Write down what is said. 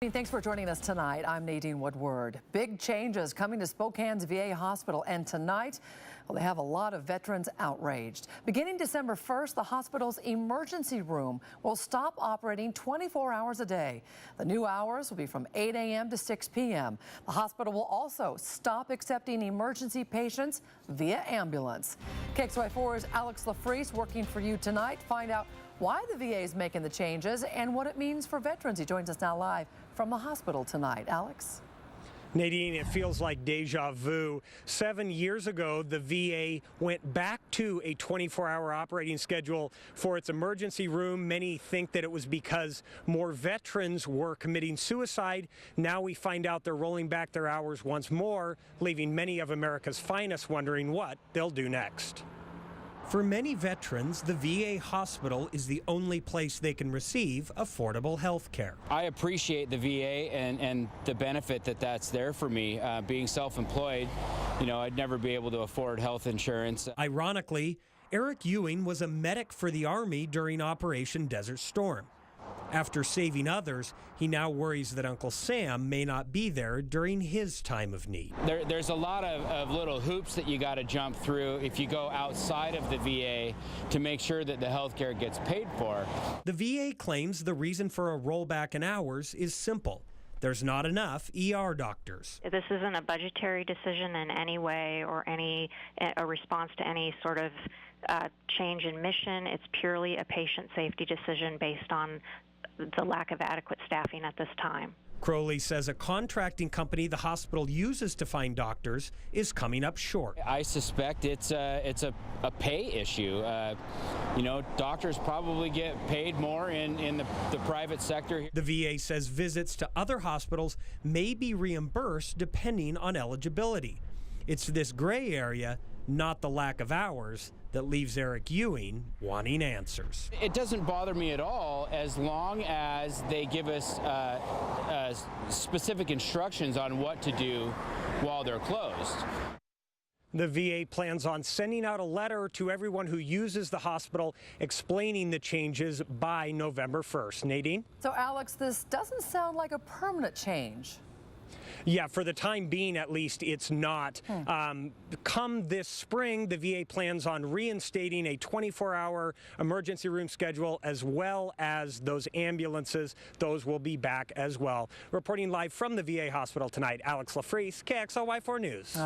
Thanks for joining us tonight. I'm Nadine Woodward. Big changes coming to Spokane's VA hospital, and tonight, well, they have a lot of veterans outraged. Beginning December 1st, the hospital's emergency room will stop operating 24 hours a day. The new hours will be from 8 a.m. to 6 p.m. The hospital will also stop accepting emergency patients via ambulance. KXLY4's Alex LeFriec working for you tonight. Find out why the VA is making the changes and what it means for veterans. He joins us now live from the hospital tonight. Alex? Nadine, it feels like deja vu. 7 years ago, the VA went back to a 24-hour operating schedule for its emergency room. Many think that it was because more veterans were committing suicide. Now we find out they're rolling back their hours once more, leaving many of America's finest wondering what they'll do next. For many veterans, the VA hospital is the only place they can receive affordable health care. I appreciate the VA and the benefit that's there for me. Being self-employed, I'd never be able to afford health insurance. Ironically, Eric Ewing was a medic for the Army during Operation Desert Storm. After saving others, he now worries that Uncle Sam may not be there during his time of need. There's a lot of little hoops that you got to jump through if you go outside of the VA to make sure that the health care gets paid for. The VA claims the reason for a rollback in hours is simple. There's not enough ER doctors. This isn't a budgetary decision in any way or a response to any sort of change in mission. It's purely a patient safety decision based on the lack of adequate staffing at this time. Crowley says a contracting company the hospital uses to find doctors is coming up short. I suspect it's a pay issue. Doctors probably get paid more in the private sector. The VA says visits to other hospitals may be reimbursed depending on eligibility. It's this gray area, not the lack of hours, that leaves Eric Ewing wanting answers. It doesn't bother me at all as long as they give us specific instructions on what to do while they're closed. The VA plans on sending out a letter to everyone who uses the hospital explaining the changes by November 1st. Nadine? So, Alex, this doesn't sound like a permanent change. Yeah, for the time being, at least, it's not. Come this spring, the VA plans on reinstating a 24-hour emergency room schedule, as well as those ambulances. Those will be back as well. Reporting live from the VA hospital tonight, Alex LeFriec, KXLY4 News.